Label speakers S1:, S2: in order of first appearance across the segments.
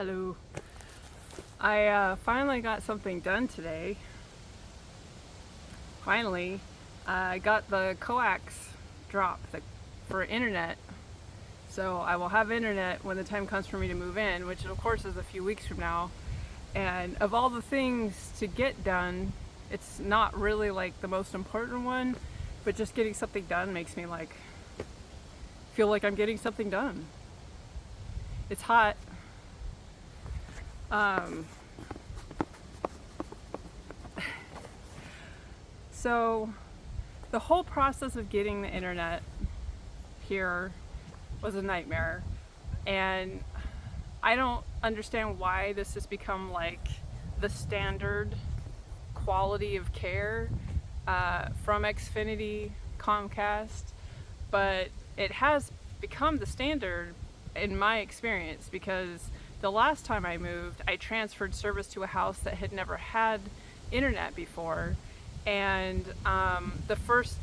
S1: Hello. I finally got something done today. Finally, I got the coax drop for internet. So I will have internet when the time comes for me to move in, which of course is a few weeks from now. And of all the things to get done, it's not really like the most important one, but just getting something done makes me like feel like I'm getting something done. It's hot. So the whole process of getting the internet here was a nightmare, and I don't understand why this has become like the standard quality of care from Xfinity, Comcast, but it has become the standard in my experience because the last time I moved, I transferred service to a house that had never had internet before, and I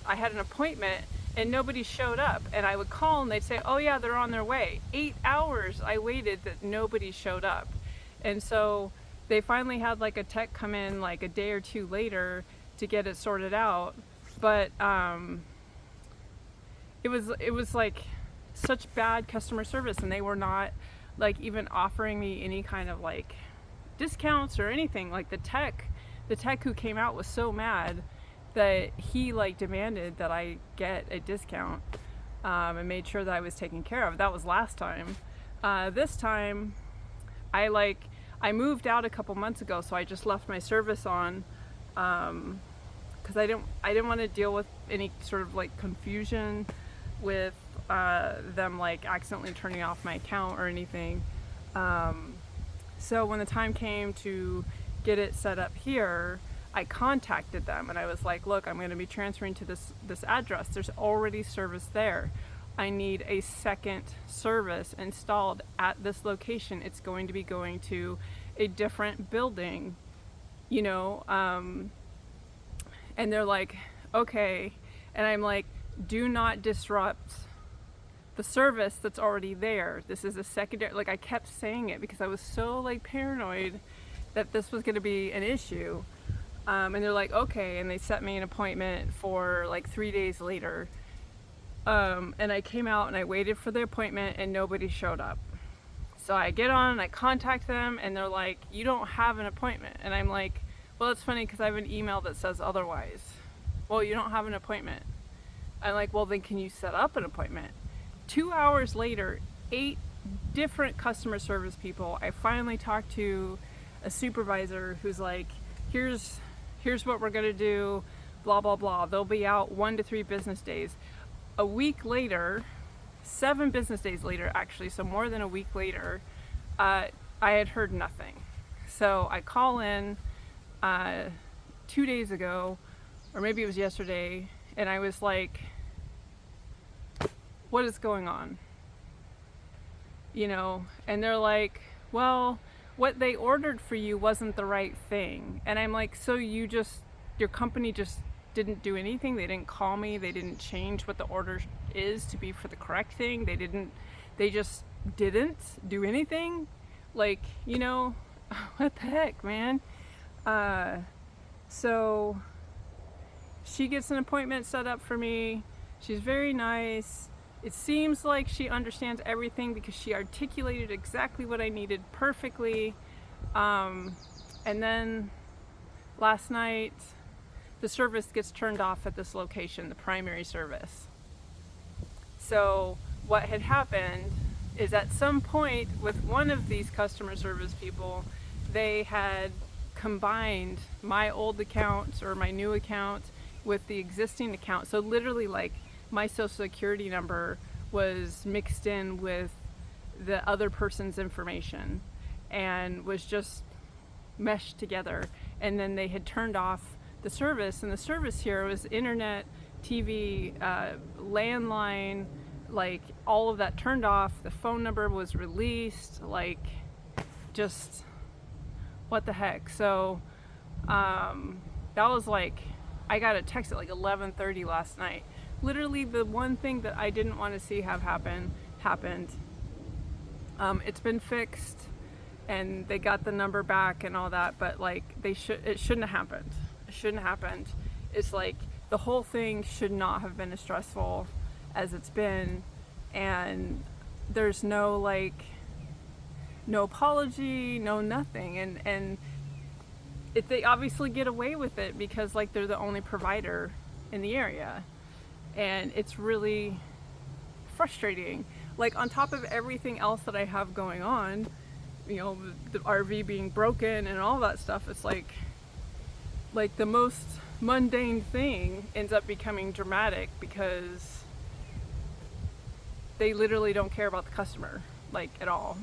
S1: had an appointment and nobody showed up, and I would call and they'd say, oh yeah, they're on their way. 8 hours I waited that nobody showed up, and so they finally had like a tech come in like a day or two later to get it sorted out, but it was like such bad customer service, and they were not like even offering me any kind of like discounts or anything. Like the tech who came out was so mad that he like demanded that I get a discount, and made sure that I was taken care of. That was last time. This time I moved out a couple months ago, so I just left my service on because I didn't want to deal with any sort of like confusion with them like accidentally turning off my account or anything. So when the time came to get it set up here, I contacted them and I was like, look, I'm going to be transferring to this address. There's already service there. I need a second service installed at this location. It's going to be going to a different building, and they're like, okay. And I'm like, do not disrupt the service that's already there. This is a secondary, like I kept saying it because I was so like paranoid that this was going to be an issue. And they're like, okay, and they set me an appointment for like 3 days later. And I came out and I waited for the appointment and nobody showed up. So I get on and I contact them and they're like, you don't have an appointment. And I'm like, well, it's funny because I have an email that says otherwise. Well, you don't have an appointment. I'm like, well, then can you set up an appointment? 2 hours later, 8 different customer service people. I finally talked to a supervisor who's like, here's what we're gonna do, blah blah blah. They'll be out 1 to 3 business days. A week later, 7 business days later actually, so more than a week later, I had heard nothing. So I call in 2 days ago, or maybe it was yesterday, and I was like, what is going on? And they're like, well, what they ordered for you wasn't the right thing. And I'm like, so your company just didn't do anything? They didn't call me? They didn't change what the order is to be for the correct thing? They just didn't do anything? Like, what the heck, man? So she gets an appointment set up for me. She's very nice. It seems like she understands everything because she articulated exactly what I needed perfectly. And then last night, the service gets turned off at this location, the primary service. So what had happened is at some point with one of these customer service people, they had combined my old account or my new account with the existing account. So literally like my social security number was mixed in with the other person's information and was just meshed together. And then they had turned off the service, and the service here was internet, TV, landline, like all of that turned off. The phone number was released, like just what the heck. So that was like, I got a text at like 11:30 last night. Literally the one thing that I didn't want to see have happened happened. It's been fixed, and they got the number back and all that, but like it shouldn't have happened. It shouldn't have happened. It's like the whole thing should not have been as stressful as it's been, and there's no like no apology, no nothing, and they obviously get away with it because like they're the only provider in the area, and it's really frustrating. Like on top of everything else that I have going on, you know, the RV being broken and all that stuff, it's like the most mundane thing ends up becoming dramatic because they literally don't care about the customer, like at all.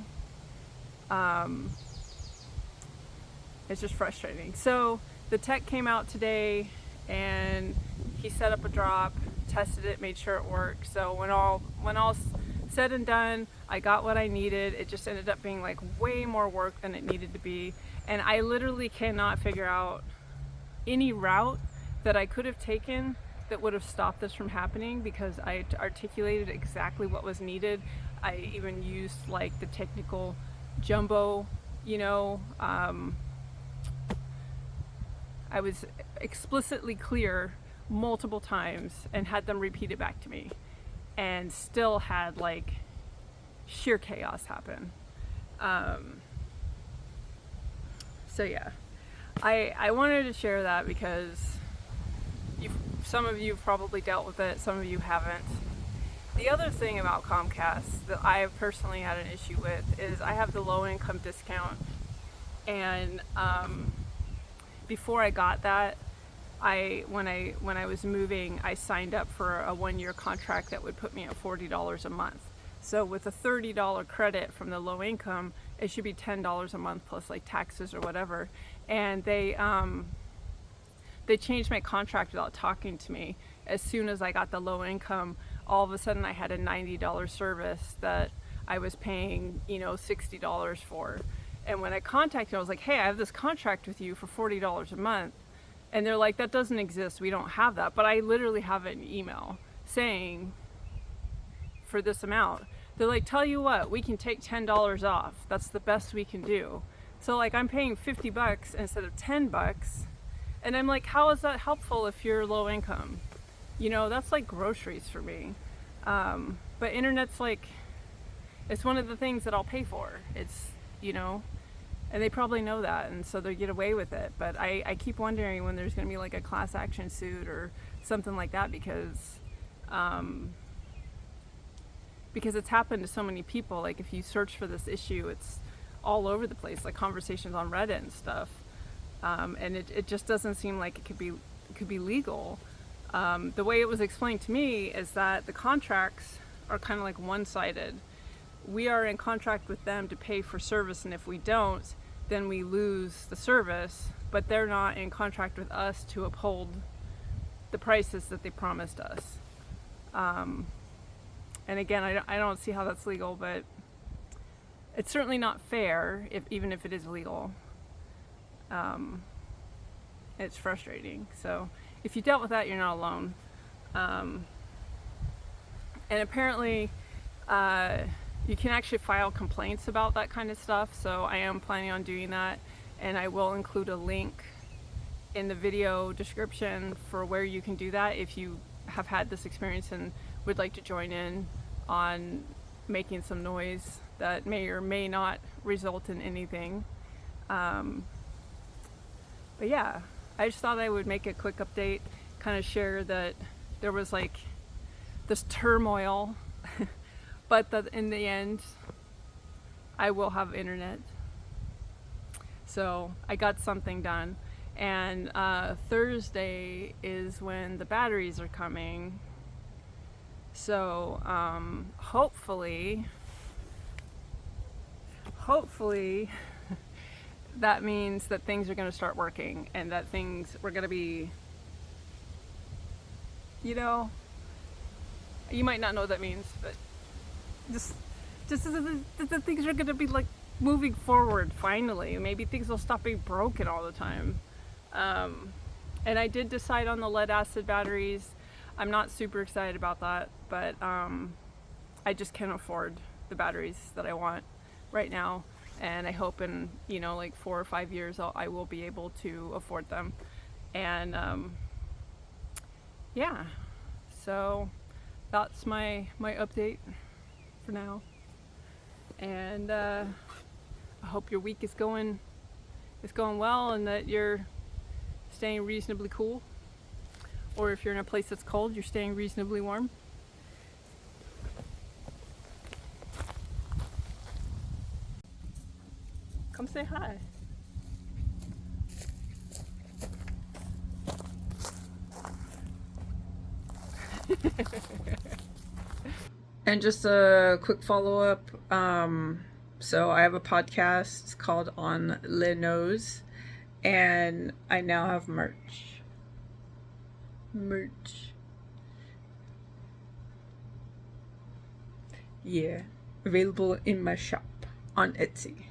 S1: It's just frustrating. So the tech came out today and he set up a drop, tested it, made sure it worked. So when all said and done, I got what I needed. It just ended up being like way more work than it needed to be. And I literally cannot figure out any route that I could have taken that would have stopped this from happening, because I articulated exactly what was needed. I even used like the technical jumbo, you know, I was explicitly clear multiple times and had them repeat it back to me, and still had like sheer chaos happen. So yeah, I wanted to share that because some of you have probably dealt with it, some of you haven't. The other thing about Comcast that I have personally had an issue with is I have the low income discount, and before I got that, when I was moving, I signed up for a 1-year contract that would put me at $40 a month. So with a $30 credit from the low income, it should be $10 a month plus like taxes or whatever. And they changed my contract without talking to me. As soon as I got the low income, all of a sudden I had a $90 service that I was paying, you know, $60 for. And when I contacted them, I was like, hey, I have this contract with you for $40 a month. And they're like, that doesn't exist. We don't have that. But I literally have an email saying for this amount. They're like, tell you what, we can take $10 off. That's the best we can do. So like I'm paying $50 instead of $10. And I'm like, how is that helpful if you're low income? You know, that's like groceries for me. But internet's like, it's one of the things that I'll pay for. It's, you know, and they probably know that, and so they get away with it. But I keep wondering when there's going to be like a class action suit or something like that, because it's happened to so many people. Like if you search for this issue, it's all over the place, like conversations on Reddit and stuff. And it just doesn't seem like it could be legal. The way it was explained to me is that the contracts are kind of like one-sided. We are in contract with them to pay for service, and if we don't, then we lose the service, but they're not in contract with us to uphold the prices that they promised us. And again, I don't see how that's legal, but it's certainly not fair, even if it is legal. It's frustrating. So if you dealt with that, you're not alone. And apparently, you can actually file complaints about that kind of stuff, so I am planning on doing that, and I will include a link in the video description for where you can do that if you have had this experience and would like to join in on making some noise that may or may not result in anything. But yeah, I just thought I would make a quick update, kind of share that there was like this turmoil but that in the end I will have internet. So I got something done, and Thursday is when the batteries are coming. So hopefully that means that things are going to start working, and that we're going to be, you know, you might not know what that means, but just the things are going to be like moving forward finally. Maybe things will stop being broken all the time. And I did decide on the lead acid batteries. I'm not super excited about that, but I just can't afford the batteries that I want right now. and I hope in, you know, like 4 or 5 years I will be able to afford them. And yeah, so that's my update for now. And I hope your week is going well, and that you're staying reasonably cool, or if you're in a place that's cold, you're staying reasonably warm. Come say hi. And just a quick follow-up. So I have a podcast called On Le Nose, and I now have merch. Yeah, available in my shop on Etsy.